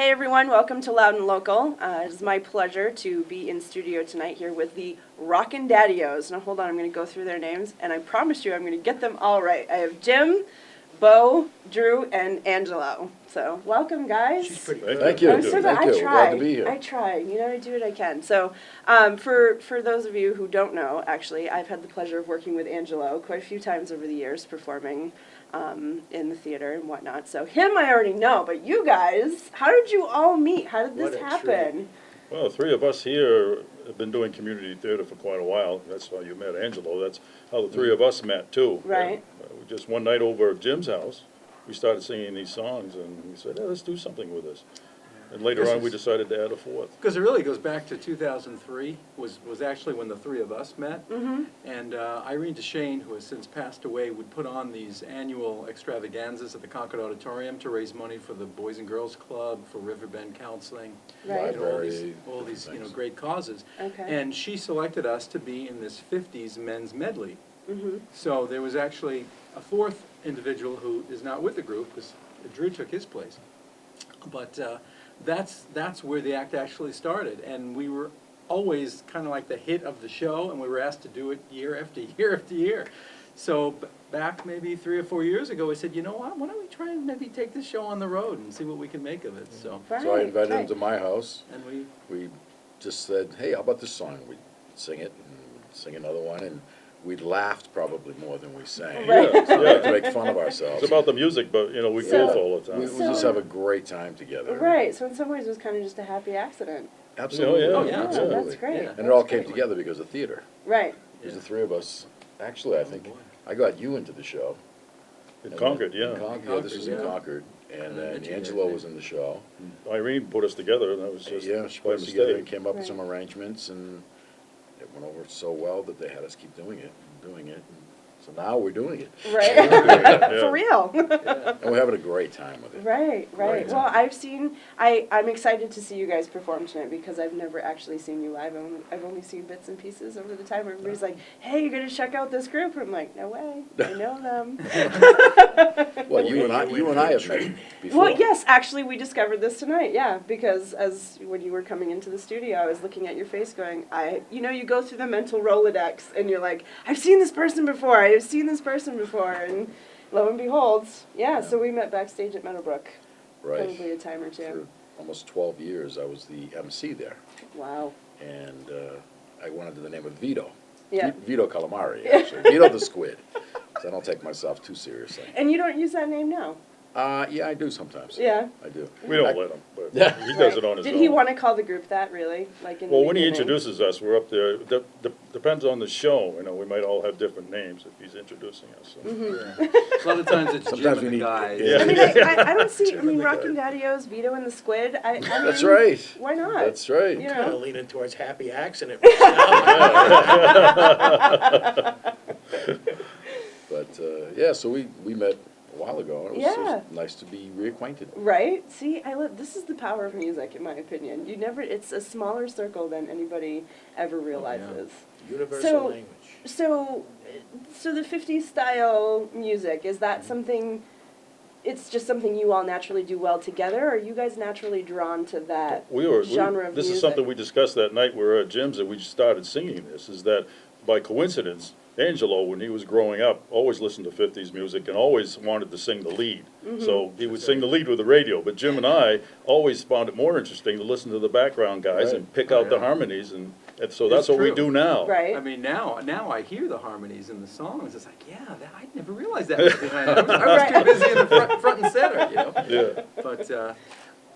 Hey everyone, welcome to Loud and Local. It is my pleasure to be in studio tonight here with the Rockin Daddios. Now hold on, I'm going to go through their names, and I promise you I'm going to get them all right. I have Jim, Bo, Drew, and Angelo. So welcome, guys. She's pretty good. Thank you. I'm so glad. Thank you. I try. Glad to be here. I try. You know, I do what I can. So, for those of you who don't know, actually, I've had the pleasure of working with Angelo quite a few times over the years, performing in the theater and whatnot. So him, I already know. But you guys, how did you all meet? How did this happen? Well, the three of us here have been doing community theater for quite a while. That's how you met Angelo. That's how the three of us met, too. Right. Just one night over at Jim's house, we started singing these songs, and we said, let's do something with this. And later on, we decided to add a fourth. Because it really goes back to 2003, was actually when the three of us met. Mm-hmm. And Irene DeShane, who has since passed away, would put on these annual extravaganzas at the Concord Auditorium to raise money for the Boys and Girls Club, for Riverbend Counseling, Right. and all these great causes. Okay. And she selected us to be in this 50s men's medley. Mm-hmm. So there was actually a fourth individual who is not with the group, because Drew took his place. But that's where the act actually started, and we were always kind of like the hit of the show, and we were asked to do it year after year after year. So back maybe 3 or 4 years ago, we said, you know what, why don't we try and maybe take this show on the road and see what we can make of it. So, So I invited him to my house. and We just said, hey, how about this song? We'd sing it and sing another one, and we laughed probably more than we sang. Right. So we had to make fun of ourselves. It's about the music, but, we So- goof all the We time. just have a great time together. Right. So in some ways, it was kind of just a happy accident. Absolutely. Oh, yeah. Absolutely. That's great. Yeah. And it all came together because of theater. Right. Because the three of us, actually, I think, I got you into the show. In Concord, In yeah. Concord, yeah, this was in yeah. Concord. And then Mentioned it, Angelo yeah. was in the show. Irene put us together, and that was just Yeah, she by put us together and mistake. came up with some Right. arrangements, and it went over so well that they had us keep doing it and doing it. So now we're doing it. Right. Yeah. For real. yeah. And we're having a great time with it. Right, right. Great Well, time. I'm excited to see you guys perform tonight because I've never actually seen you live. I've only seen bits and pieces over the time. Everybody's like, hey, you're going to check out this group. I'm like, no way. I know them. Well, you and I have met before. Well, yes, actually, we discovered this tonight, yeah, because when you were coming into the studio, I was looking at your face going, you go through the mental Rolodex, and you're like, I've seen this person before, and lo and behold, yeah, so we met backstage at Meadowbrook, Right. probably a time or two. For almost 12 years, I was the MC there. Wow. And I went under the name of Vito. Yeah. Vito Calamari, actually. Vito the Squid. So I don't take myself too seriously. And you don't use that name now? Yeah, I do sometimes. Yeah. I do. We don't let him, but he does it on his own. Did he want to call the group that, really? Like in Well, the when he beginning? introduces us, we're up there. Depends on the show. We might all have different names if he's introducing us. So. A lot of times it's Sometimes Jim we and the need- guys. Yeah. I mean, I don't see, Jim and the Rockin guy. Daddios, Vito and the Squid, I mean, That's right. Why not? That's right. You Kind know? of leaning towards happy accident. But, yeah, so we met a while ago. And it was Yeah. nice to be reacquainted. Right? See, this is the power of music, in my opinion. It's a smaller circle than anybody ever realizes. Universal language. So the 50s style music, is that something, it's just something you all naturally do well together, or are you guys naturally drawn to that genre of This music? is something we discussed that night we were at Jim's, and we started singing this, is that by coincidence, Angelo, when he was growing up, always listened to 50s music and always wanted to sing the lead. Mm-hmm. So he would sing the lead with the radio, but Jim and I always found it more interesting to listen to the background guys Right. and pick Oh, out the yeah. harmonies, and so that's It's what we true. do now. Right? I mean, now I hear the harmonies in the songs. It's like, yeah, I never realized that was behind it. I was too busy in the front and center, you know. Yeah.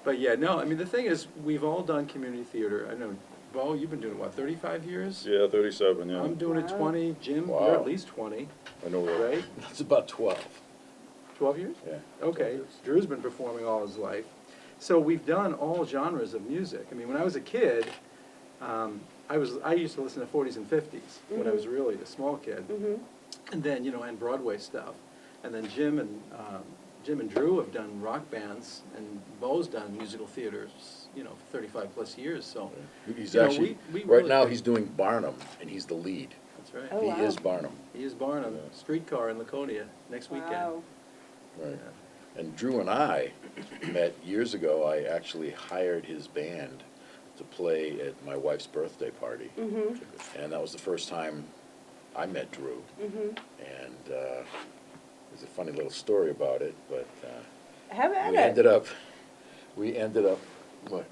But yeah, no. I mean, the thing is, we've all done community theater. I know, Bo, you've been doing it, what, 35 years? Yeah, 37, yeah. I'm doing it Wow. 20. Jim, Wow. you're at least 20, I know we're right? It's about 12. 12 years? Yeah. Okay. Drew's been performing all his life. So we've done all genres of music. I mean, when I was a kid, I used to listen to 40s and 50s when I was really a small kid. Mm-hmm. And then, and Broadway stuff. And then Jim and Drew have done rock bands, and Bo's done musical theaters, for 35 plus years, so. He's You know, actually, we right really now, think- he's doing Barnum, and he's the lead. That's right. Oh, He wow. is Barnum. He is Barnum, Yeah. Streetcar in Laconia next weekend. Wow. Right. And Drew and I met years ago. I actually hired his band to play at my wife's birthday party. And that was the first time I met Drew. And there's a funny little story about it, but Have at we it. ended up, what?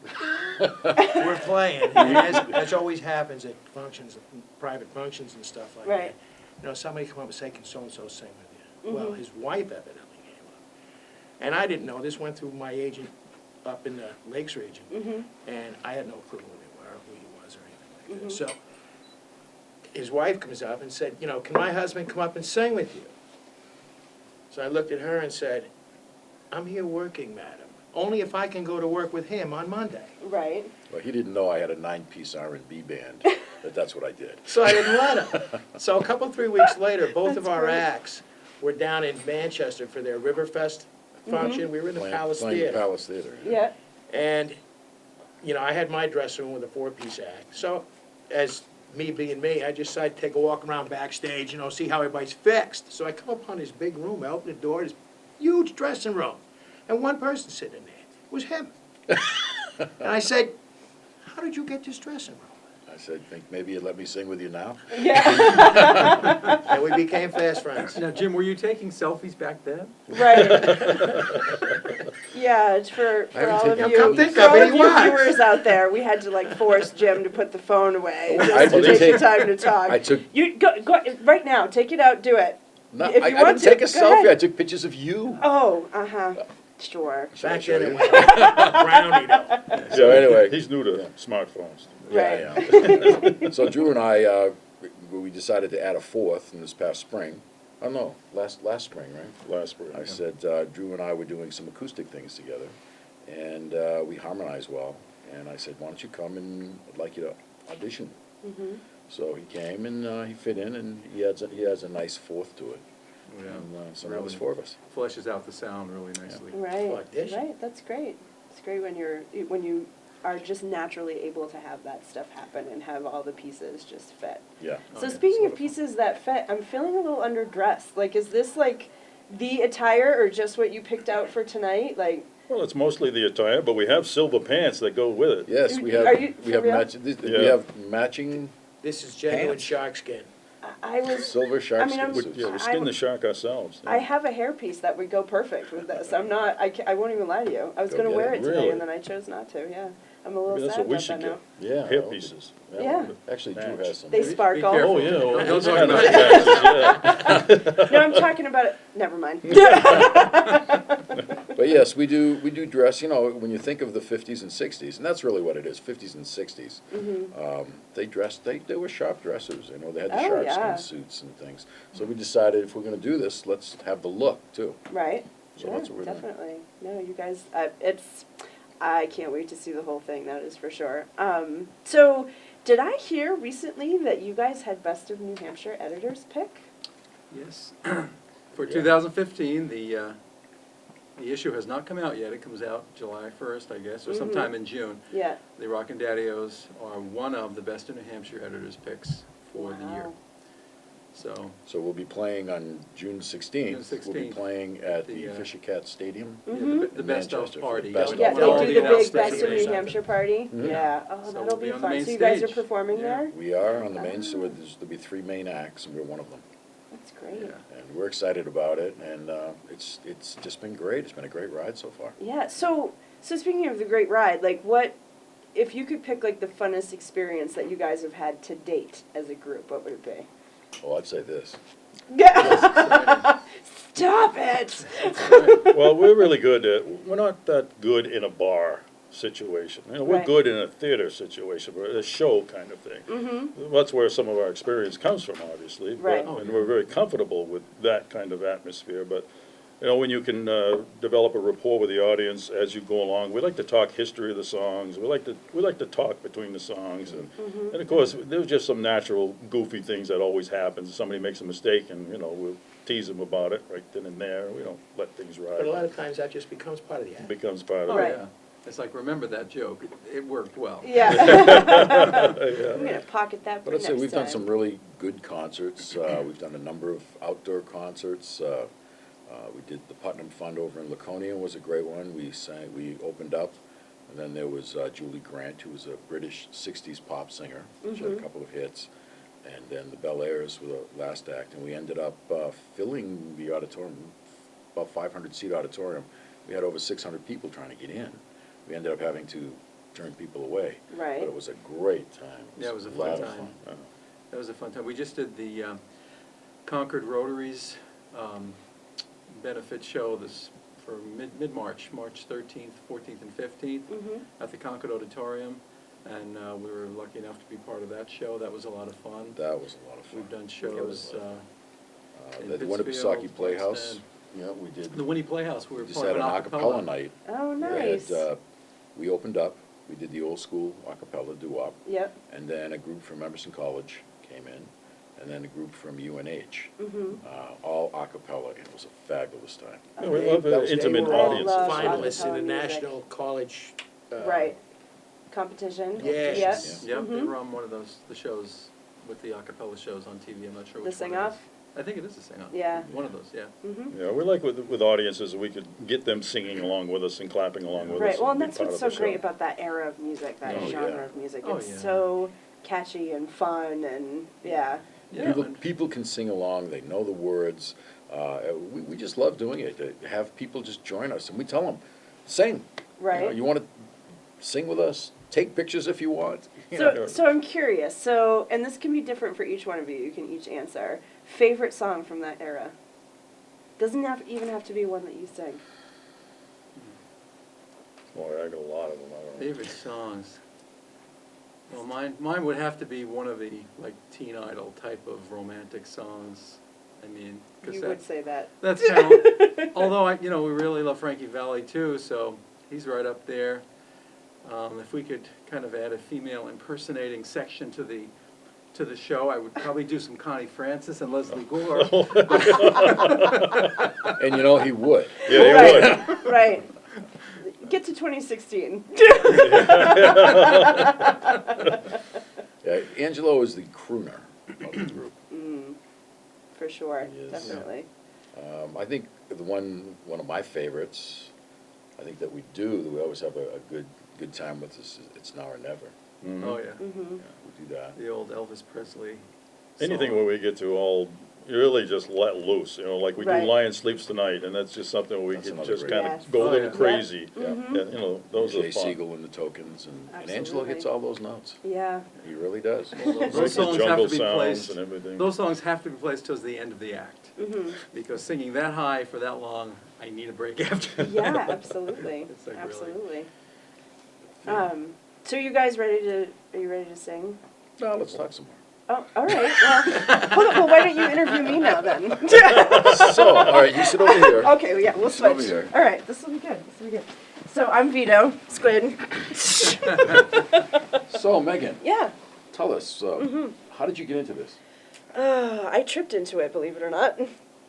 We're playing, and as always happens at functions, private functions and stuff like Right. that. You know, somebody come up and say, can so-and-so sing with you? Well, his wife evidently came up. And I didn't know, this went through my agent up in the Lakes region. And I had no clue who they were, who he was, or anything like that. So, his wife comes up and said, you know, can my husband come up and sing with you? So I looked at her and said, I'm here working, madam. Only if I can go to work with him on Monday. Right. Well, he didn't know I had a 9-piece R&B band, but that's what I did. So I didn't let him. So a couple, 3 weeks later, both of That's our great. acts were down in Manchester for their Riverfest function. We were in the Palace Playing the Theater. Palace Theater. Yeah. And, you know, I had my dressing room with a 4-piece act. So, as me being me, I just decided to take a walk around backstage, you know, see how everybody's fixed. So I come upon this big room, I open the door, this huge dressing room. And one person sitting in there. It was him. And I said, how did you get this dressing room? I said, think maybe you'd let me sing with you now? Yeah. And we became fast friends. Now, Jim, were you taking selfies back then? Right. Yeah, it's for I haven't all of taken- you, Come think for of all it, of he you was. viewers out there, we had to like force Jim to put the phone away I just to didn't take the take- time to talk. I took- You go right now. Take it out. Do it. No, If I you didn't want to, take a go selfie. ahead. I took pictures of you. Oh, sure. Should I Back show then you? it was brownie though. So anyway. He's new to smartphones. Right. Yeah. So Drew and I, we decided to add a fourth in this past spring. Oh, no, last spring, right? Last spring. I said, Drew and I were doing some acoustic things together, and we harmonized well. And I said, why don't you come, and I'd like you to audition. So he came, and he fit in, and he has a nice fourth to it. Yeah. And so now there's 4 of us. Fleshes out the sound really nicely. Right. Audition. Right. That's great. It's great when you are just naturally able to have that stuff happen and have all the pieces just fit. Yeah. So Okay, speaking of so- pieces that fit, I'm feeling a little underdressed. Like, is this like the attire or just what you picked out for tonight? Like, Well, it's mostly the attire, but we have silver pants that go with it. Yes, we Are have, you we for have real? we Yeah. have matching This is genuine Pants. shark skin. I was. silver shark I mean, I'm- skin We- suits. Yeah, we skin the shark ourselves. I have a hairpiece that would go perfect with this. I'm not. I won't even lie to you. I was Go going to get wear it. it today, Really? and then I chose not to. Yeah, I'm a little Maybe that's sad what we about should that get. now. Yeah. Hair pieces. Yeah. Actually, Drew Match. has some. They Be sparkle. careful. Oh, yeah. well, Don't talk yeah, about that's patches, yeah. No, I'm talking about it. Never mind. But yes, we do dress, you know, when you think of the 50s and 60s, and that's really what it is, 50s and 60s. They dressed, they were sharp dressers, you know, they had the Oh, shark yeah. skin suits and things. So we decided if we're gonna do this, let's have the look too. Right. So Sure. that's what we're doing. Definitely. No, you guys. I can't wait to see the whole thing. That is for sure. So, did I hear recently that you guys had Best of New Hampshire editors pick? Yes. For Yeah. 2015, the issue has not come out yet. It comes out July 1st, I guess, or sometime in June. Yeah. The Rockin Daddios are one of the Best of New Hampshire editors picks for the year. Wow. So, So we'll be playing on June 16th. June We'll be 16th. playing at the The, Fisher Cat Stadium. yeah, Mhm. the In best of Manchester for the party. best Yeah, of they all do the the big announcements Best of and New something. Hampshire party. Mhm. Yeah. Oh, So that'll we'll be be on the fun. main So you guys are stage. performing Yeah. there? We are on the main, Ah. so there'll be 3 main acts, and we're one of them. That's great. Yeah. And we're excited about it, and it's just been great. It's been a great ride so far. Yeah. So speaking of the great ride, like what, if you could pick like the funnest experience that you guys have had to date as a group, what would it be? Oh, I'd say this. Stop it! Well, we're really good we're not that good in a bar situation. You know, we're Right. good in a theater situation, but a show kind of thing. That's where some of our experience comes from, obviously. but- Right. And we're very comfortable with that kind of atmosphere, but, you know, when you can develop a rapport with the audience as you go along, we like to talk history of the songs, we like to talk between the songs, and of course, there's just some natural goofy things that always happens. Somebody makes a mistake, and, you know, we'll tease them about it right then and there. We don't let things ride. But a lot of times that just becomes part of the It act. becomes part Oh, of Right. it. yeah. It's like, remember that joke. It worked well. Yeah. Yeah. I'm gonna pocket that for But I'd next say we've done time. some really good concerts. We've done a number of outdoor concerts. We did the Putnam Fund over in Laconia, was a great one. We opened up, and then there was Julie Grant, who was a British 60s pop singer. She had a couple of hits. And then the Bel Airs were the last act, and we ended up filling the auditorium, about 500-seat auditorium. We had over 600 people trying to get in. We ended up having to turn people away. Right. But it was a great time. Yeah, it was a lot fun of time. That was a fun time. We just did the Concord Rotaries benefit show for mid-March, March 13th, 14th, and 15th at the Concord Auditorium. And we were lucky enough to be part of that show. That was a lot of fun. That was a lot of fun. We've done shows in The Pittsfield, Winnipesaukee Playhouse, Princeton. yeah, we did. The Winnie Playhouse, we were We just part had of an an acapella night. Oh, We nice. had, we opened up, we did the old school acapella Doo Wop, Yep. and then a group from Emerson College came in, and then a group from UNH, all acapella, and it was a fabulous time. Yeah, we love That was- intimate they were all audiences. love Finalists in the acapella music. National College. Right. Competition? Yes. Yes. Yeah, they were on one of the shows with the acapella shows on TV. I'm not sure The which one Sing it Off? is. I think it is the Sing Off. Yeah. One of those, yeah. Yeah, we like with audiences, we could get them singing along with us and clapping along with us. Right, well, and be that's part what's of so the great show. about that era of music, that Oh, genre yeah. of music. Oh, It's yeah. so catchy and fun and, yeah. Yeah, People can sing along, they know the words. We just love doing it, to have people just join us, and we tell them, sing. Right. You want to sing with us? Take pictures if you want. You So, know. so I'm curious, so, and this can be different for each one of you, you can each answer. Favorite song from that era? Doesn't even have to be one that you sing. Boy, I got a lot of them, I don't know. favorite songs. Well, mine would have to be one of the, like, Teen Idol type of romantic songs. I mean, because You would say that. that's kind of, although, we really love Frankie Valli too, so he's right up there. If we could kind of add a female impersonating section to the show, I would probably do some Connie Francis and Leslie Gore. And you know, he would. Yeah, you would. Right, right. Get to 2016. Yeah, Angelo is the crooner of the group. For sure, He is. definitely. I think one of my favorites, I think that we always have a good time with this, It's Now or Never. Oh, yeah. Mm-hmm. Yeah, we do that. The old Elvis Presley Anything song. where we get to all, really just let loose, like we do Right. Lion Sleeps Tonight, and that's just something where we That's can another just great kind Yes. of go a Oh, little yeah. crazy. Yeah. Yeah, those are Jay fun. Siegel and the Tokens, and Angelo Absolutely. hits all those notes. Yeah. He really does. Those Like the songs have jungle to be sounds placed. and everything. Those songs have to be placed towards the end of the act. Because singing that high for that long, I need a break after that. Yeah, absolutely. It's like really- Absolutely. So you guys are you ready to sing? No, let's talk some more. Oh, all right. Well, why don't you interview me now then? So, all right, you sit over here. Okay, well, yeah, we'll Sit over switch. here. All right, this will be good. This will be good. So I'm Vito Squid. So, Megan, Yeah. tell us, how did you get into this? I tripped into it, believe it or not.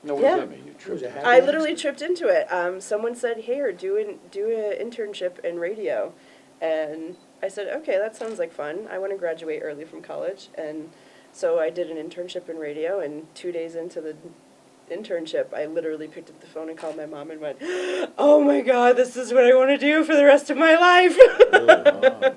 No, what Yeah. does that mean? You tripped? Was it I literally tripped into it. Someone said, "Here, do an internship in radio," and I said, "Okay, that sounds like fun. I want to graduate early from college," and so I did an internship in radio. And 2 days into the internship, I literally picked up the phone and called my mom and went, "Oh my God, this is what I want to do for the rest of my life." Really?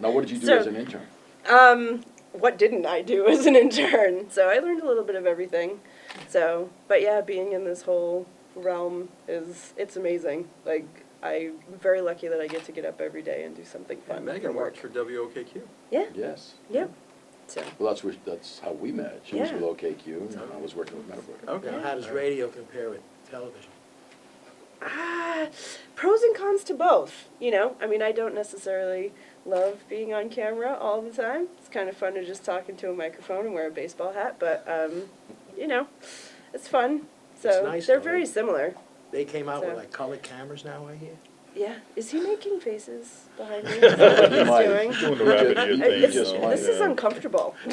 Now, what did you do So- as an intern? What didn't I do as an intern? So I learned a little bit of everything. So, but yeah, being in this whole realm it's amazing. Like, I'm very lucky that I get to get up every day and do something fun And for Megan work. worked for WOKQ. Yeah, Yes. yep. So, Well, that's how we met. She was Yeah. with OKQ, and I was working with Meadowbrook. Okay. Now, how does radio compare with television? pros and cons to both, I mean, I don't necessarily love being on camera all the time. It's kind of fun to just talk into a microphone and wear a baseball hat, but, it's fun. So, It's nice, they're though. very similar. They came out with So- like colored cameras now, I hear. Yeah. Is he making faces behind me? Is that what He he's might. doing? Doing the rapid ear thing, It's, just might, this is yeah. uncomfortable. Now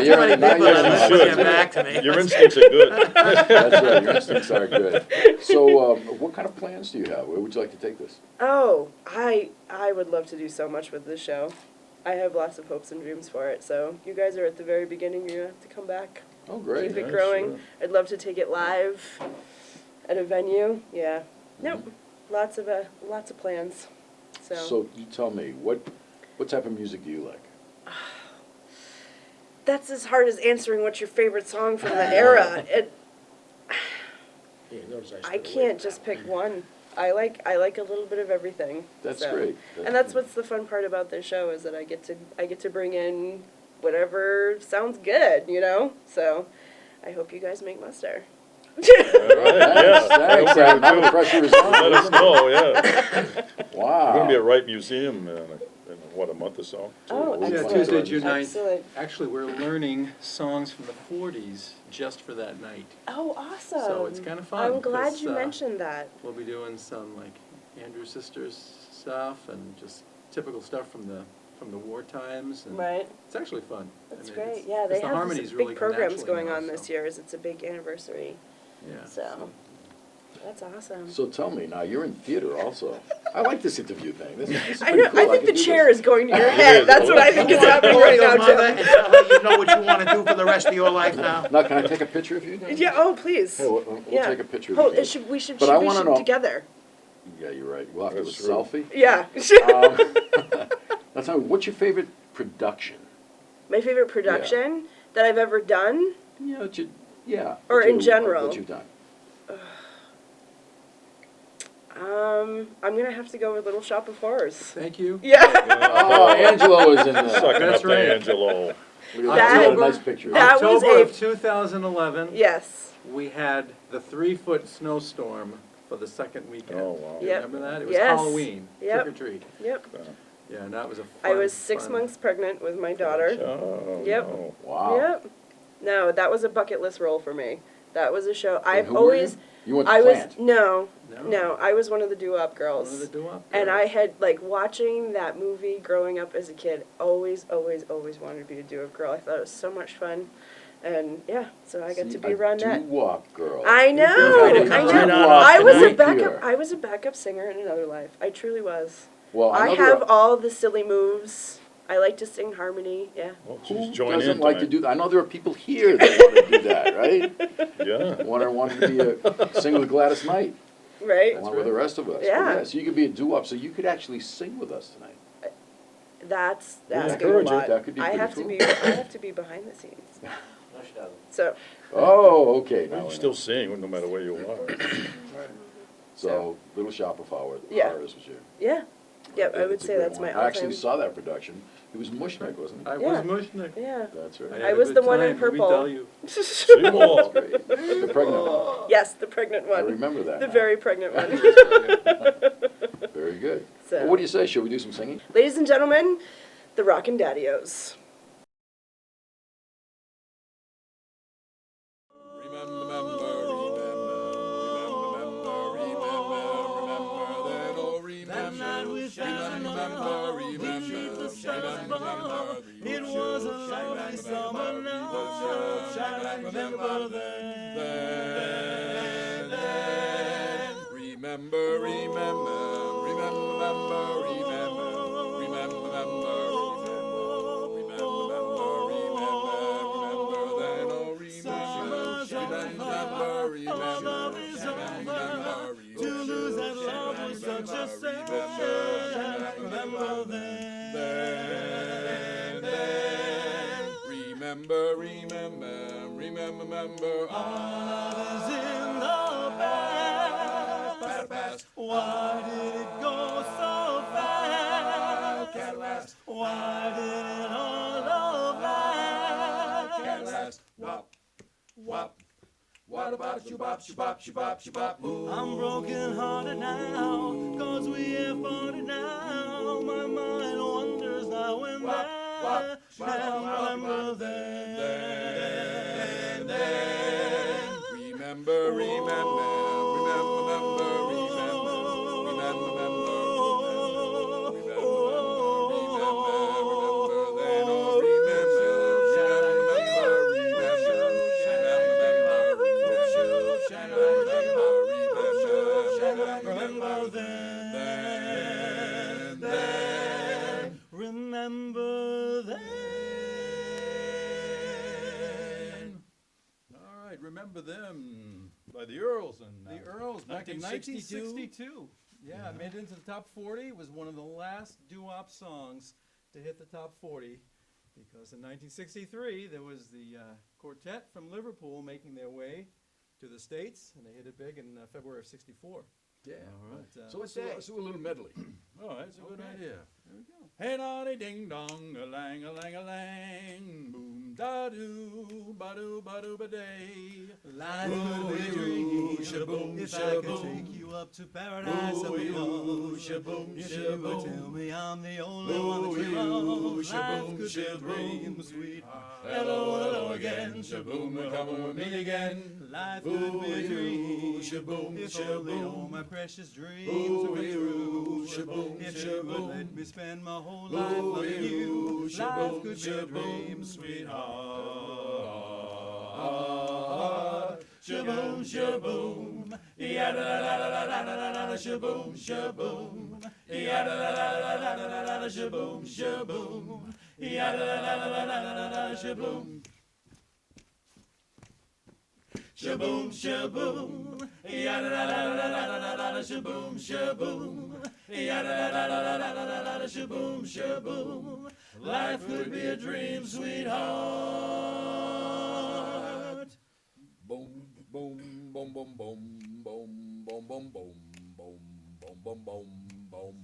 you're- now you're- Yes, you should. Get back to me. Your instincts are good. That's right, your instincts are good. So, what kind of plans do you have? Where would you like to take this? Oh, I would love to do so much with this show. I have lots of hopes and dreams for it. So you guys are at the very beginning. You're gonna have to come back. Oh, great. keep it Yeah, growing. sure. I'd love to take it live at a venue. Yeah. Nope. Lots of plans. So you tell me, what type of music do you like? That's as hard as answering what's your favorite song from the era. Yeah, notice I stayed away can't from just that pick one. one. I like a little bit of everything. That's so. great. And that's what's the fun part about this show is that I get to bring in whatever sounds good, you know? So I hope you guys make muster. All right, yeah. Thanks, now the pressure is on. Let us know, yeah. Wow. We're gonna be at Wright Museum in what, a month or so? Oh, Yeah, Yeah, excellent. Tuesday, June 9th. Excellent. Actually, we're learning songs from the 40s just for that night. Oh, awesome. So it's kinda fun, I'm glad 'cause, you mentioned that. We'll be doing some like Andrew Sisters stuff and just typical stuff from the war times. And Right. It's actually fun. That's I mean, great. it's- Yeah, 'cause they the have harmonies some really big come programs naturally going now, on this so, year as it's a big anniversary. Yeah. So that's awesome. So tell me, now you're in theater also. I like this interview thing. This is I pretty know. cool. I think can the do chair this. is going to your It head. is. That's what I think is happening Go to right your now, mother Jim. and tell her you know what you want to do for the rest of your life now. Now, can I take a picture of you? now? Yeah. Oh, please. Hey, we'll Yeah. take a picture Oh, of you. it should, we should. But I we wanna should know- together. Yeah, you're right. We'll have to do a That's true. selfie. Yeah. Now tell me, what's your favorite production? My favorite production that I've ever done. You know, yeah. Or what in you- general. What you've done. I'm gonna have to go with Little Shop of Horrors. Thank you. Yeah. Oh, Angelo is in there. Sucking That's up to right. Angelo. Look at That- that. You got a nice picture. that was October a- of 2011, Yes. we had the 3-foot snowstorm for the second weekend. Oh, wow. Do you Yep. remember that? It was Yes. Halloween, Yep. trick or treat. Yep. Yeah, and that was a fun, I was 6 fun- months pregnant with my daughter. Oh, Yep. no. Wow. Yep. No, that was a bucket list role for me. That was a show. And I've who were always. You went to I was plant. no, No. no. I was one of the Doo Wop One girls. of the Doo Wop And girls. I had, like, watching that movie growing up as a kid, always wanted to be a Doo Wop girl. I thought it was so much fun. And, yeah, so I got See, to be around a that. Doo Wop girl. I know, You're I gonna come know. right on I off was a tonight backup, here. I was a backup singer in another life. I truly was. Well, I know have there are- all the silly moves. I like to sing harmony, yeah. Well, Who geez, join doesn't in like to tonight. do that? I know there are people here that want to do that, right? Yeah. Want to be a sing with Gladys Knight, Right? along with the rest of us. Yeah. But so you could be a doo-wop, so you could actually sing with us tonight. That's Yeah, asking a encourage it. lot. That could be I pretty have cool. I have to be behind the scenes. So, Oh, okay. Well, Now you I still know. sing no matter where you are. So, Little Shop of Horrors Yeah. was your. yeah. Yep, I would It's a say great that's one. my I actually all-time. saw that production. It was Mushnick, wasn't it? I Yeah. was Mushnick. Yeah. That's I right. had I a was good the one in time, let me purple. tell you. Seymour. Great. The pregnant one. Yes, the pregnant I one. remember that The now. very pregnant one. Very good. So- Well, what do you say? Shall we do some singing? Ladies and gentlemen, the Rockin Daddios. It was a lovely summer night. Remember then. Remember, to lose that love was such a sin. Remember then. Remember, our love is in the past. Why did it go so fast? Why did it all last? Wop. What about you, bop, ooh. I'm broken hearted now, 'cause we have parted now. My mind wanders now and then. Remember then. Remember then. remember them by the Earls and The Earls back in 1962. Yeah, made it into the top 40. It was one of the last doo-wop songs to hit the top 40 because in 1963 there was the quartet from Liverpool making their way to the States, and they hit it big in February of '64. Yeah. All right. So let's do a little medley. Oh, that's a good Okay. idea. There we go. Hey, dotty ding dong, a lang, a lang, a lang, boom, da doo, ba doo, ba day. Life would be a dream if I could take you up to paradise and beyond. If you would tell me I'm the only one that you love, life could be a dream, sweetheart. Hello, hello again, shaboom, we're coming with me again. Life could be a dream if only all my precious dreams were true. If you would let me spend my whole life loving you, life could be a dream, sweetheart. Shaboom, shaboom, yada la la la la la la la, shaboom, shaboom, yada la la la la la la la, shaboom, shaboom, yada la la la la la la la, shaboom. Shaboom, shaboom, yada la la la la la la la, shaboom, shaboom, yada la la la la la la la, shaboom, shaboom. Life could be a dream, sweetheart. Boom, boom, boom, boom, boom, boom, boom, boom, boom, boom, boom, boom, boom, boom.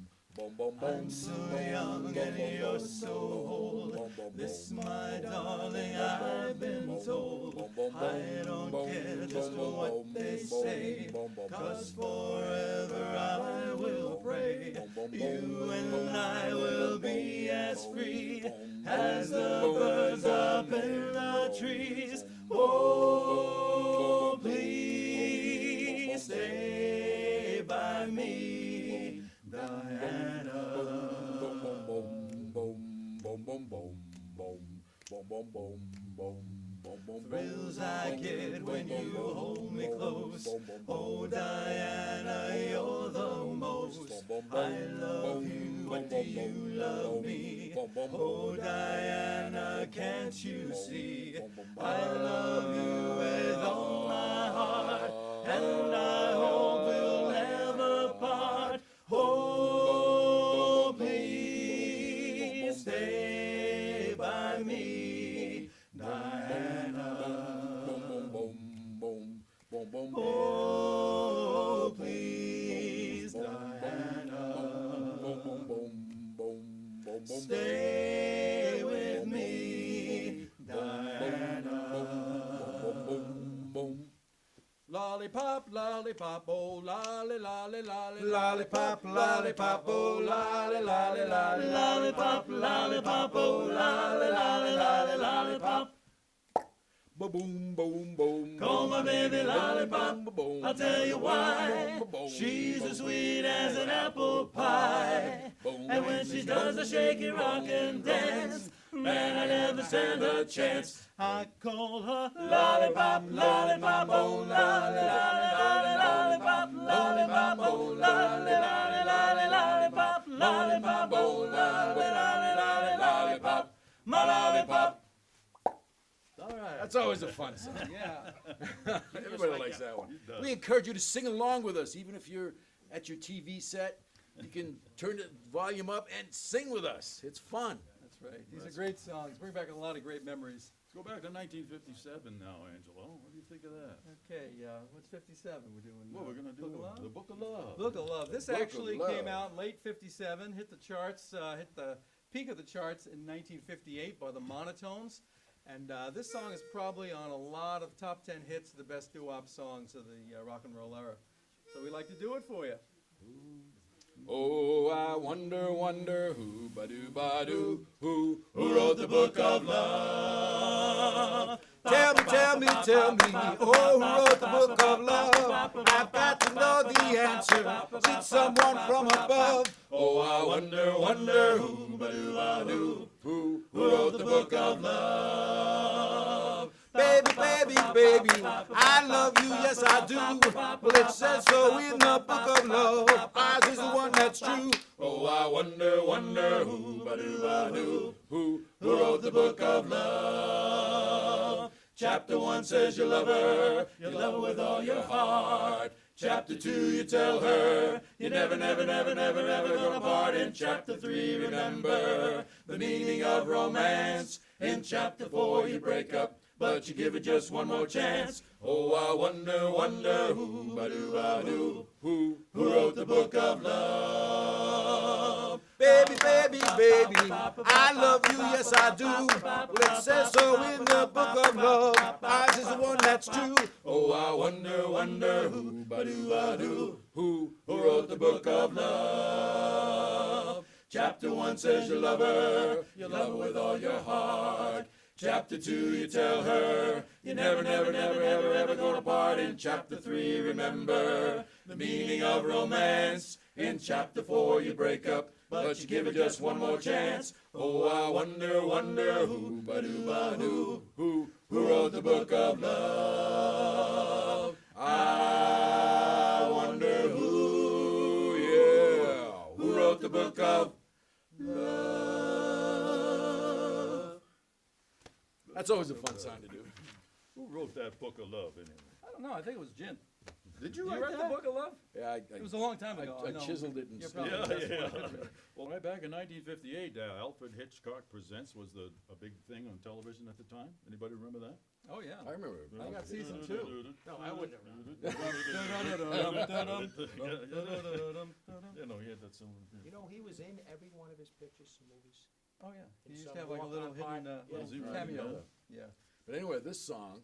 I'm so young and you're so old. This, my darling, I've been told. I don't care just what they say, 'cause forever I will pray. You and I will be as free as the birds up in the trees. Oh, please stay by me, Diana. Thrills I get when you hold me close. Oh, Diana, you're the most. I love you, but do you love me? Oh, Diana, can't you see? I love you with all my heart, and I hope we'll never part. Oh, please stay by me, Diana. Oh, please, Diana. Stay with me, Diana. Lollipop, lollipop, oh, lolly, lolly, lolly, Lollipop, lollipop, oh, lolly, lolly, lolly. Lollipop, lollipop, oh, lolly, lolly, lolly, lollipop. Boom, boom, boom. Call my baby lollipop, I'll tell you why. She's as sweet as an apple pie. And when she does a shaky rock and dance, man, I never stand a chance. I call her lollipop, lollipop, oh, lolly, lolly, lolly, lollipop, lollipop, oh, lolly, lolly, lolly, lollipop, lollipop, oh, lolly, lolly, lolly, lollipop, my lollipop. All right. That's always a fun song. Yeah. Everybody likes that one. We encourage you to sing along with us, even if you're at your TV set. You can turn the volume up and sing with us. It's fun. That's right. These are great songs. Bring back a lot of great memories. Let's go back to 1957 now, Angelo. What do you think of that? Okay, what's 57? We're doing Well, we're going to do Book of Love? the Book of Love. Book of Love. This Book of actually Love. came out late '57, hit the charts, hit the peak of the charts in 1958 by the Monotones. And this song is probably on a lot of top 10 hits of the best doo-wop songs of the rock and roll era. So we like to do it for you. Oh, I wonder, wonder who, ba-doo, who wrote the book of love? Tell me, oh, who wrote the book of love? I've got to know the answer. It's someone from above. Oh, I wonder, wonder who, ba-doo, who wrote the book of love? Baby, baby, baby, I love you, yes I do. Well, it says so in the book of love. Ours is the one that's true. Oh, I wonder, wonder who, ba-doo, who wrote the book of love? Chapter 1 says you love her with all your heart. Chapter 2, you tell her you're never, never, never, never, never gonna part. In Chapter 3, remember the meaning of romance. In Chapter 4, you break up, but you give it just one more chance. Oh, I wonder, wonder who, ba-doo, who wrote the book of love? Baby, baby, baby, I love you, yes I do. Well, it says so in the book of love. Ours is the one that's true. Oh, I wonder, wonder who, ba-doo, who wrote the book of love? Chapter 1 says you love her with all your heart. Chapter 2, you tell her you're never, never, never, ever, ever gonna part. In Chapter 3, remember the meaning of romance. In Chapter 4, you break up, but you give it just one more chance. Oh, I wonder, wonder who, ba-doo, who wrote the book of love? I wonder who, yeah, who wrote the book of love? That's always a fun song to do. Who wrote that book of love anyway? I don't know, I think it was Jim. Did You read the Book of Love? Yeah, It was a long time ago. I know. chiseled it and You're stuff. probably Yeah, best yeah. friend. Well, right back in 1958, Alfred Hitchcock Presents was a big thing on television at the time. Anybody remember that? Oh, yeah. I remember. I got season 2. No, I wouldn't have. You know, he had that song. You know, he was in every one of his pictures and movies. Oh, yeah. He In used some to have like a little walk-on hidden part. Was he little really? cameo. Yeah. But anyway, this song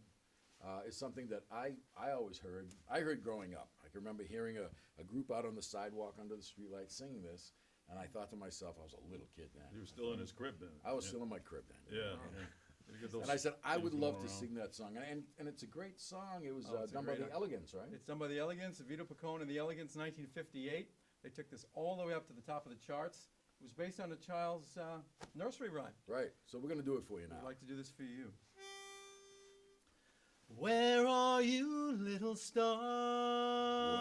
is something that I always heard. I heard growing up. I can remember hearing a group out on the sidewalk under the streetlight singing this, and I thought to myself, I was a little kid then. He was still in his crib then. I was Yeah. still in my crib then. Yeah. You get those And I said, I would things love going to around. sing that song. And it's a great song. It was Oh, it's a done by great- the Elegants, right? It's done by the Elegants, Vito Picone and the Elegants, 1958. They took this all the way up to the top of the charts. It was based on a child's nursery rhyme. Right. So we're going to do it for you I'd now. like to do this for you. Where are you, little star?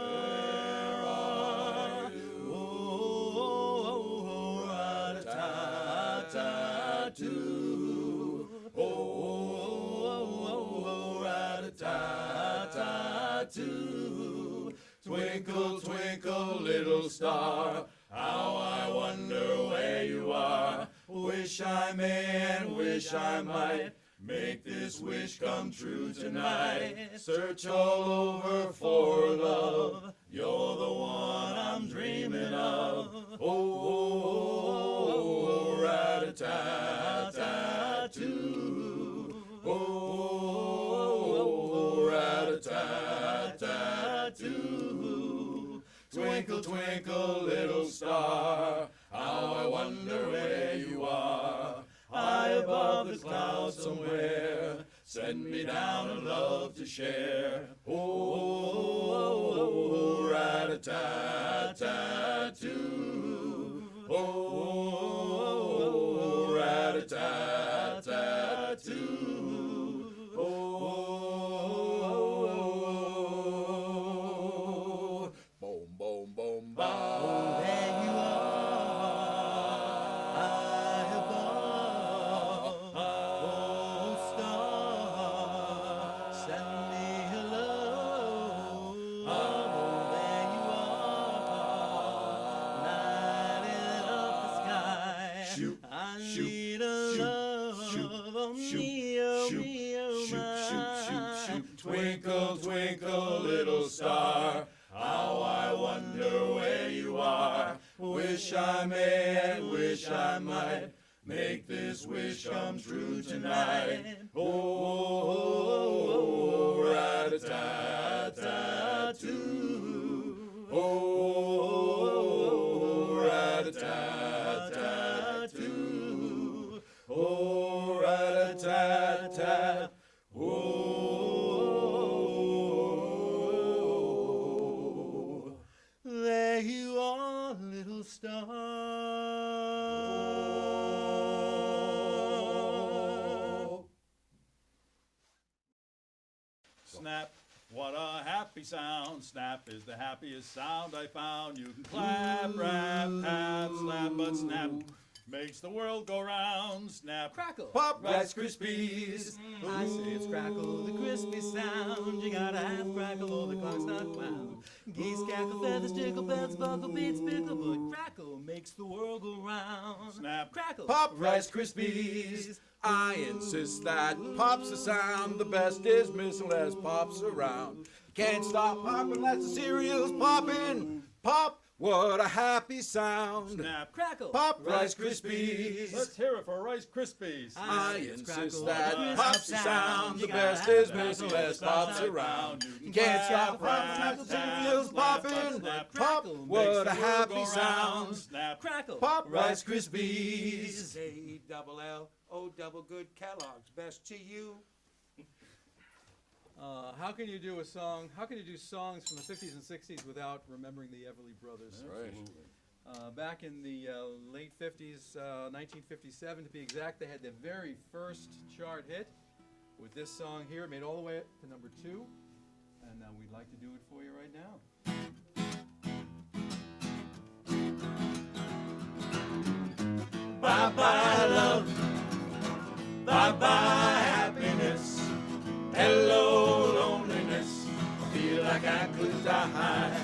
Where are you? Oh, rat-a-tat-tat-too. Oh, rat-a-tat-tat-too. Twinkle, twinkle, little star, how I wonder where you are. Wish I may and wish I might make this wish come true tonight. Search all over for love. You're the one I'm dreaming of. Oh, rat-a-tat-tat-too. Oh, rat-a-tat-tat-too. Twinkle, twinkle, little star, how I wonder where you are. High above the clouds somewhere, send me down a love to share. Oh, rat-a-tat-tat-too. Oh, rat-a-tat-tat-too. Oh, Boom, boom, boom, oh, boom. there you are, high above. Oh, star, send me hello. Oh, there you are, lighting up the sky. Shoot, I shoot, need a shoot, love, shoot, oh shoot, me, oh shoot, me, oh shoot, shoot, shoot, shoot. Twinkle, twinkle, little star, how I wonder where you are. Wish I may and wish I might make this wish come true tonight. Oh, rat-a-tat-tat-too. Oh, rat-a-tat-tat-too. Oh, rat-a-tat-tat. Oh, there you are, little star. Snap, what a happy sound. Snap is the happiest sound I found. You can clap, rap, tap, slap, but snap makes the world go round. Snap, Crackle. pop, Rice Krispies. I say it's crackle, the crispy sound. You gotta have crackle or the clock's not wound. Geese cackle, feathers jiggle, bells buckle, beats pickle, but crackle makes the world go round. Snap, Crackle. pop, Rice Krispies. I insist that pop's the sound. The best is missing as pop's around. Can't stop popping unless the cereal's popping. Pop, what a happy sound. Snap, Crackle. Pop, Rice Krispies. let's hear it for Rice Krispies. I say it's insist crackle, that the pop's crispy the sound. The You best gotta is have missing crackle, as the pop's clock's around. You Can't stop clap, popping unless the cereal's snap, popping. snap, Pop, crackle, what makes a the world happy go round. sound. Snap, Crackle. Pop, Rice Krispies. Krispies. A-double-L-O double good Kellogg's. Best to you. How can you do a song? How can you do songs from the 50s and 60s without remembering the Everly Brothers? Back in the late 50s, 1957 to be exact, they had their very first chart hit with this song here. It made all the way up to number 2, and we'd like to do it for you right now. bye-bye love, bye-bye happiness, hello loneliness, I feel like I could die.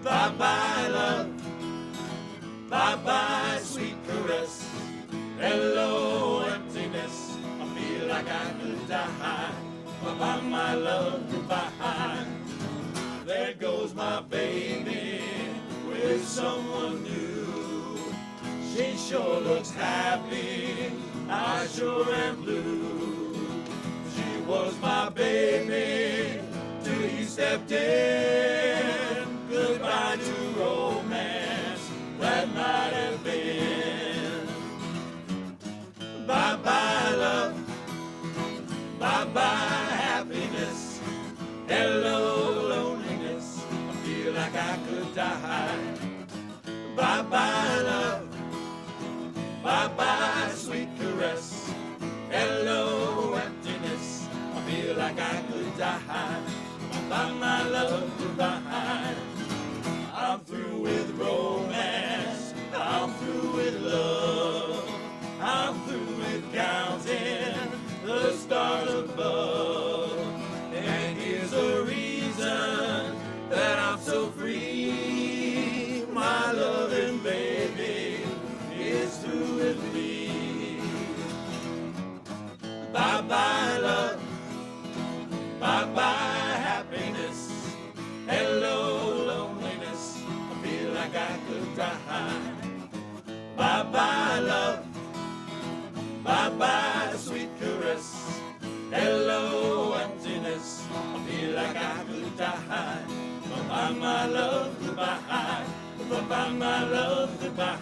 Bye-bye love, bye-bye sweet caress, hello emptiness, I feel like I could die. Bye-bye my love, goodbye. There goes my baby with someone new. She sure looks happy, I sure am blue. She was my baby till he stepped in. Goodbye to romance that might have been. Bye-bye love, bye-bye happiness, hello loneliness, I feel like I could die. Bye-bye love, bye-bye sweet caress, hello emptiness, I feel like I could die. Bye-bye my love, goodbye. I'm through with romance, I'm through with love, I'm through with counting the stars above. And here's a reason that I'm so free. My loving baby is through with me. Bye-bye love, bye-bye happiness, hello loneliness, I feel like I could die. Bye-bye love, bye-bye sweet caress, hello emptiness, I feel like I could die. Bye-bye my love, goodbye. Bye-bye my love, goodbye.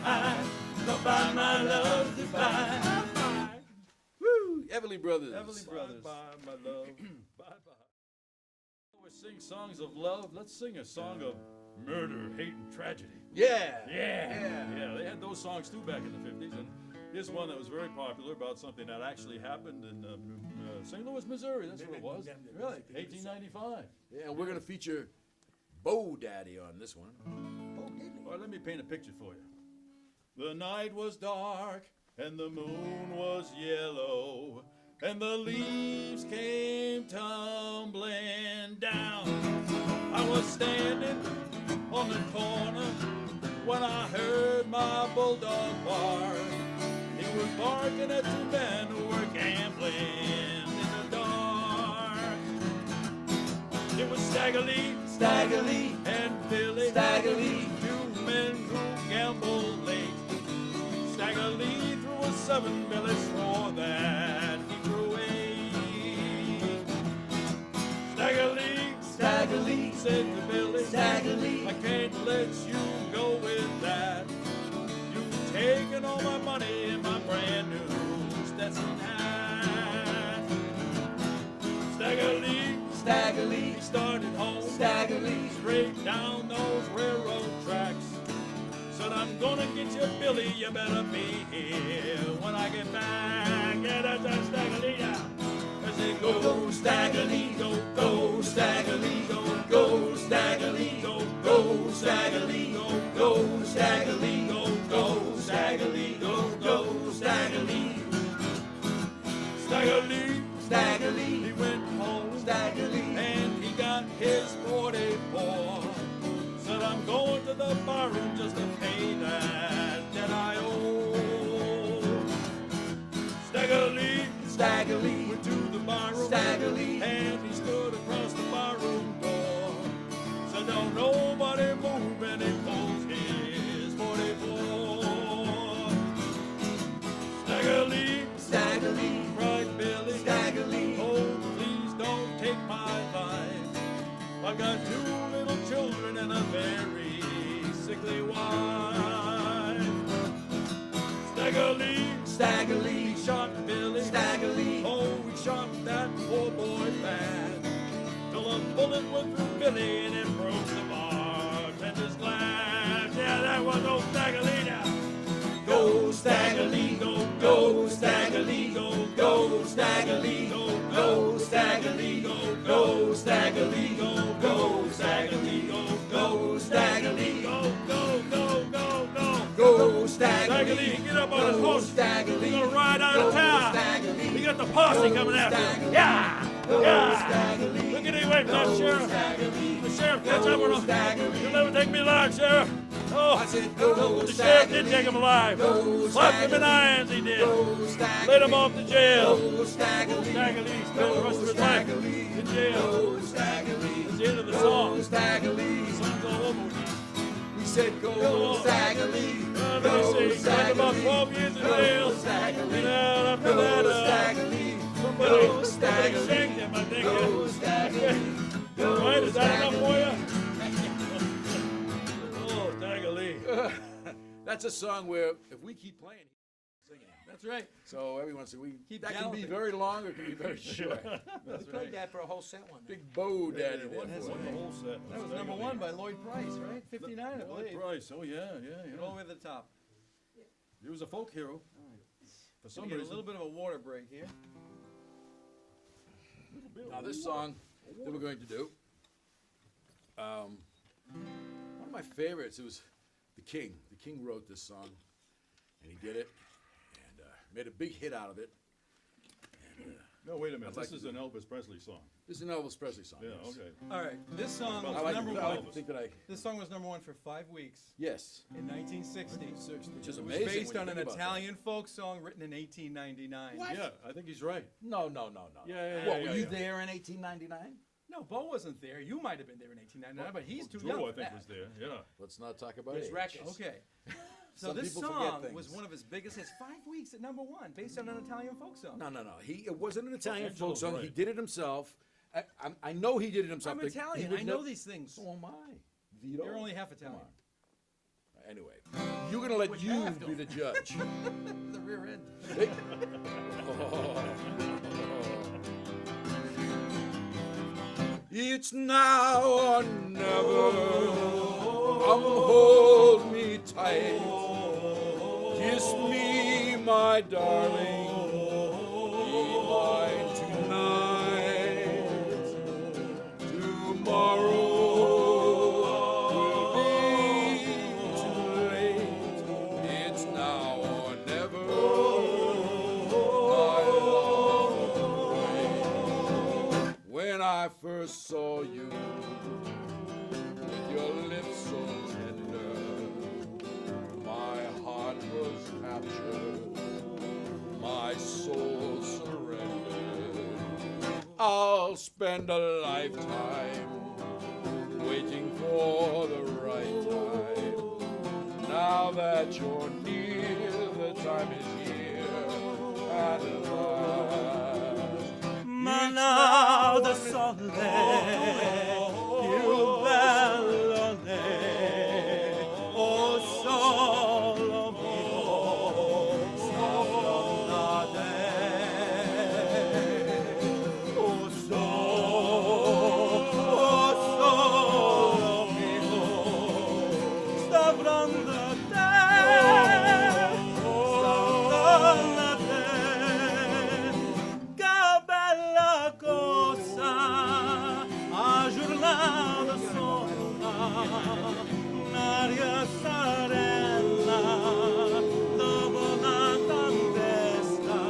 Bye-bye my love, goodbye. Woo! Everly Brothers. Everly Brothers. Bye, my love. Bye-bye. We sing songs of love. Let's sing a song of murder, hate, and tragedy. Yeah. Yeah, they had those songs too back in the 50s. And here's one that was very popular about something that actually happened in St. Louis, Missouri. That's what it was. Really? 1895. Yeah, and we're going to feature Bo Daddy on this one. All right, let me paint a picture for you. The night was dark and the moon was yellow and the leaves came tumbling down. I was standing on the corner when I heard my bulldog bark. He was barking at two men who were gambling in the dark. It was Stagger Lee and Billy, two men who gambled late. Stagger Lee threw a 7, Billy swore that he threw 8. Stagger Lee said to Billy, I can't let you go with that. You've taken all my money and my brand new Stetson hat. Stagger Lee started home, straight down those railroad tracks. Said, I'm gonna get you, Billy, you better be here when I get back. Yeah, that's that Stagger Lee, yeah. I said, go Stagger Lee, go Stagger Lee, go Stagger Lee, go Stagger Lee, go Stagger Lee, go Stagger Lee, go Staggerly, he went home, Staggerly, and he got his 44. Said, I'm going to the barroom just to pay that debt I owe. Staggerly, went to the barroom, Staggerly, and he stood across the barroom door. Said, don't nobody move, and he pulls his 44. Staggerly, cried Billy, Staggerly, oh, please don't take my life. I got 2 little children and a very sickly wife. Staggerly, he shot Billy, Staggerly, oh, he shot that poor boy bad. Till a bullet went through Billy and it broke the bartender's glass. Yeah, that was old Staggerly now. Go Staggerly, go Staggerly, go Staggerly, go Staggerly, go Staggerly, go Staggerly, go Staggerly, go Staggerly, get up on his horse, Staggerly, gonna ride out of town. He got the posse coming after him. Yeah, yeah. Look at him, wait for that sheriff. The sheriff catch up with him. You'll never take me alive, sheriff. Oh, the sheriff did take him alive. Slapped him in irons, he did. Laid him off to jail. Staggerly spent the rest of his life in jail. That's the end of the song. The song's all over with you. We said go Staggerly. Let me see, he spent about 12 years in jail. And then after that, somebody shanked him, I think. Right, is that enough for you? Oh, Staggerly. That's a song where if we keep playing, he's singing it. That's right. So everyone said Keep that can be galloping. very long or it can be very short. We played that for a whole set one night. Big Bo Daddy Yeah, did won for the you. whole set. That was number 1 by Lloyd Price, right? 59, I Lloyd believe. Price, oh yeah, Get all the way to the top. He was a folk hero. For some Get a reason. little bit of a water break here. Now this song that we're going to do, one of my favorites, it was The King. The King wrote this song, and he did it, and made a big hit out of it. And, No, wait a minute, I'd like this is to an Elvis Presley song. this is an Elvis Presley song. Yeah, yes. okay. All right, this song I I was like, number to, I like 1. to think that I, This song was number 1 for 5 weeks yes, in 1960. which is It was amazing. based when on you an think about that. Italian folk song written in 1899. Yeah, I think he's right. No. Yeah, What, were you yeah. there in 1899? No, Bo wasn't there. You might have been there in 1899, but he's too Drew, young I for think, that. was there, yeah. Let's not talk about There's age. records. Okay. So Some this people forget song things. was one of his biggest hits. 5 weeks at number 1, based on an Italian folk song. No. It wasn't an Italian folk Angelo's song. He right. did it himself. I know he did it himself. I'm but he Italian. would I know nev- these things. So am I. Vito. You're only half Come Italian. on. Anyway, you're gonna let you be the judge. The rear end. Hey. It's now or never. Come hold me tight. Kiss me, my darling. Be mine tonight. Tomorrow will be too late. It's now or never. My love, when I first saw you, with your lips so tender, my heart was captured, my soul surrendered. I'll spend a lifetime waiting for the right time. Now that you're near, the time is here at last. Ma now the sole, più bello lei, oh solo mio, sta da te, oh solo mio, sta da te, sta da te. Che bella cosa, a giornata sola, un'aria serena, dopo una tempesta.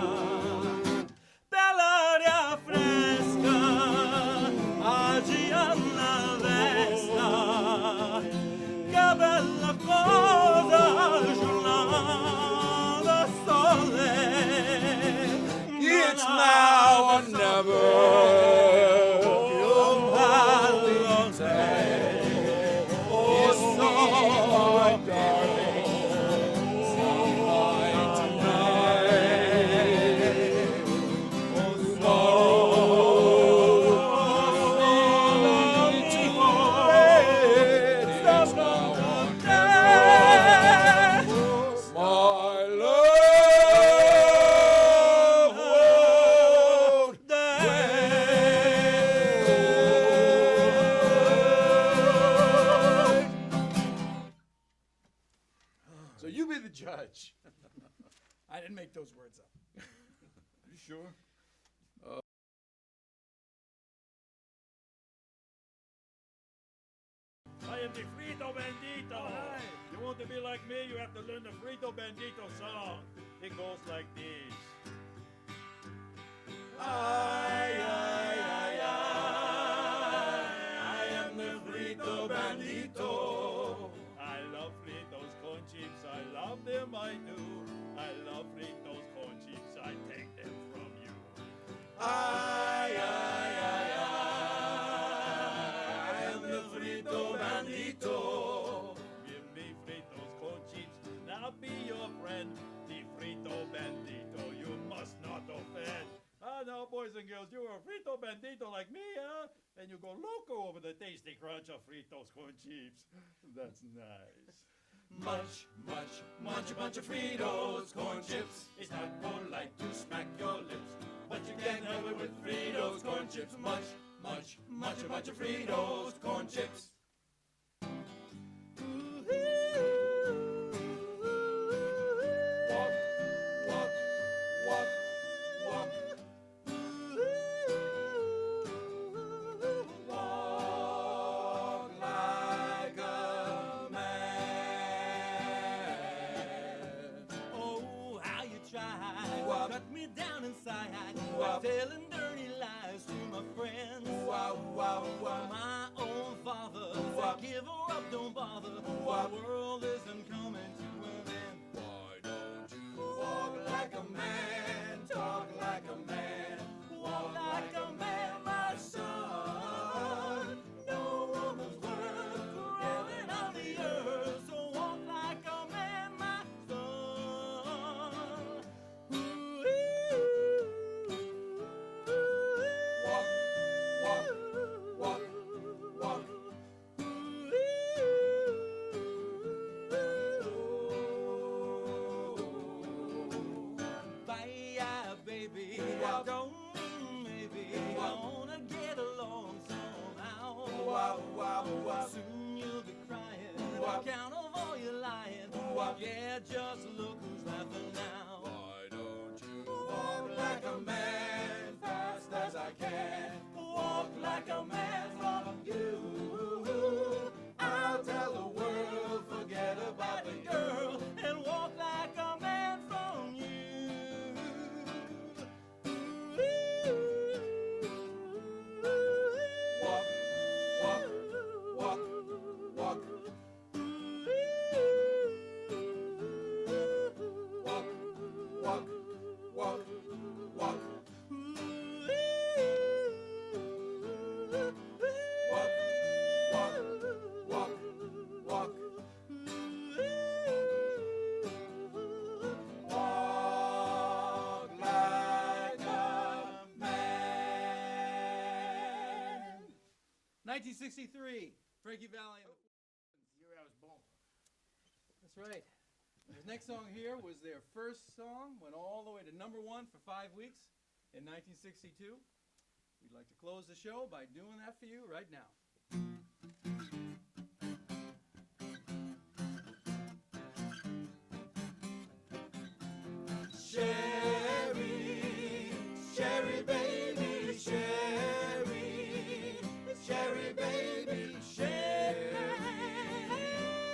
bella cosa, giornata sole. It's now or never. Oh, Valentine's, oh, so my darling, tonight, oh, so it's now or never. My love won't wait. So you be the judge. I didn't make those words up. You sure? I am the Frito Bandito. You want to be like me, you have to learn the Frito Bandito song. It goes like this. I am the Frito Bandito. I love Fritos corn chips, I love them, I do. I love Fritos corn chips, I take them from you. I am the Frito Bandito. Give me Fritos corn chips, and I'll be your friend. The Frito Bandito, you must not offend. Ah, now, boys and girls, you are a Frito Bandito like me, huh? And you go loco over the tasty crunch of Fritos corn chips. That's nice. Munch, munch, munch a bunch of Fritos, corn chips. It's not polite to smack your lips, but you can't help it with Fritos, corn chips. Munch, munch, munch a bunch of Fritos, corn chips. Walk, walk, walk, walk. Walk like a man. Oh, how you tried Wop. cut me down inside, Wop. telling dirty lies to my friends. Wow, wow, wow. My own father Wop. said, give her up, don't bother. Wop. The world isn't coming to an end. Why don't you walk like a man, talk like a man, walk like a man, my son? No woman's worth Rolling on the earth, so walk like a man, my son. walk, walk, walk, walk. Bye, baby, Wop. don't mean maybe. Wop. Gonna get along somehow. Wow, wow, wow. Soon you'll be crying, Wop. count of all your lying. Wop. Yeah, just look who's laughing now. Why don't you walk like a man, fast as I can? Walk like a man from You, I'll tell the world, forget about the girl. and walk like a man from you. Walk, walk, walk, walk. Walk, walk, walk, walk. Walk, walk, walk, walk. Walk like a man. 1963, Frankie Valli. Year I was born. That's right. The next song here was their first song, went all the way to #1 for 5 weeks in 1962. We'd like to close the show by doing that for you right now. Sherry, Sherry baby, Sherry, Sherry baby, Sherry,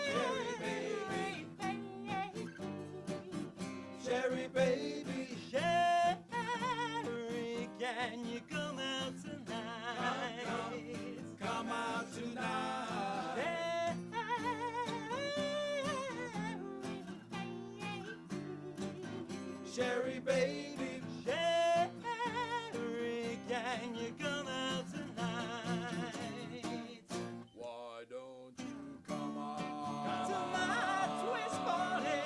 Sherry baby, Sherry baby, Sherry, can you come out tonight? come Sherry baby, Sherry, can you come out tonight? why don't you come on? To my twist party.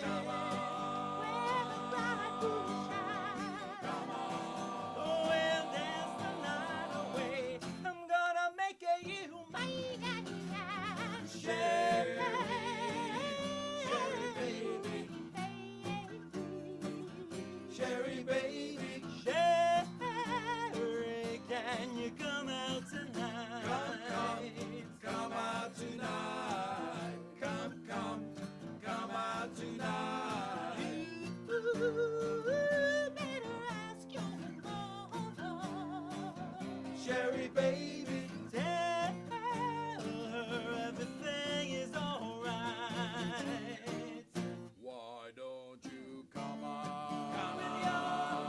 Come on, Where the bright moon shines. come on. We'll dance the night away. I'm gonna make you mine. Sherry, Sherry baby, Sherry baby, Sherry, can you come out tonight? come out tonight. Come out tonight. You better ask your mother. Sherry baby, Tell her everything is alright. why don't you come on? With your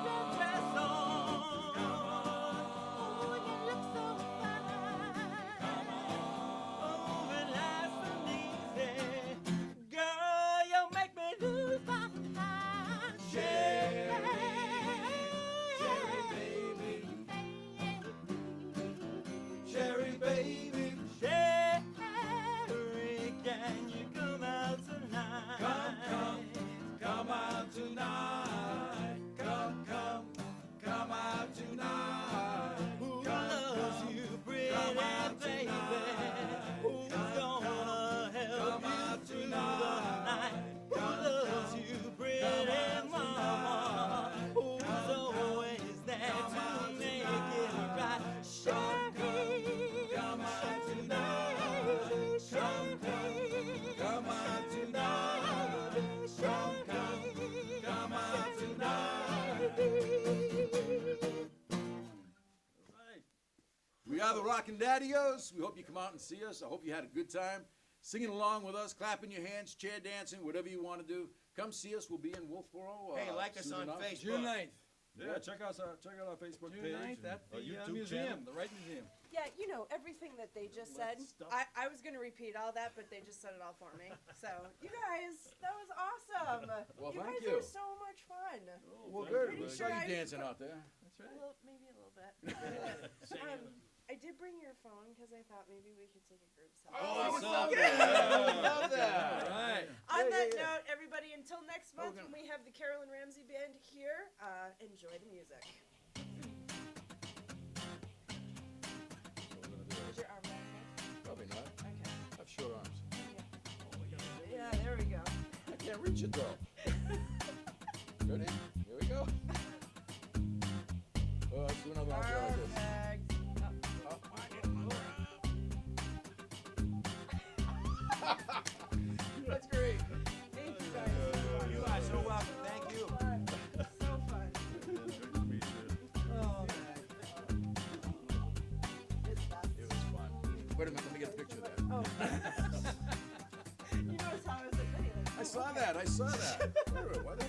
red dress on. Oh, you look so fine. Moving nice and easy. Girl, you make me lose my mind. Sherry, Sherry baby, Sherry baby, Sherry, can you come out tonight? come out tonight. Come out tonight. Who loves you, pretty come out baby? tonight. Who's gonna help come you out through the tonight. night? Who loves you, pretty mama? Who's always there to make it right? Sherry, come out tonight. Sherry, come out tonight. Come out tonight. Right. We are the Rockin Daddios. We hope you come out and see us. I hope you had a good time singing along with us, clapping your hands, chair dancing, whatever you want to do. Come see us. We'll be in Wolfeboro. Hey, like us soon on enough. Facebook. June 9th. Yeah, check out our Facebook June page. 9th and at our the YouTube museum, channel. the Wright Museum. Yeah, you know, everything that they just said, I was going to repeat all that, but they just said it all for me. So, you guys, that was awesome. Well, you thank guys you. are so much fun. Well, I'm good. pretty We sure saw I- you dancing out there. That's A right. little, maybe a little bit. I did bring your phone because I thought maybe we could take a group selfie. Love that. All right. On that note, everybody, until next month when we have the Carolyn Ramsey Band here, enjoy the music. Is your arm back? Probably not. Okay. I have short arms. Yeah, there we go. I can't reach it though. Ready? Here we go. Oh, let's do another one like this. Perfect. Oh, I get another arm. That's great. Thank you guys. You are so welcome. Thank you. So fun. Oh, man. It's best. It was fun. Wait a minute. Let me get a picture of that. Oh. You notice how I was like, hey, I saw that. Wait a minute, why the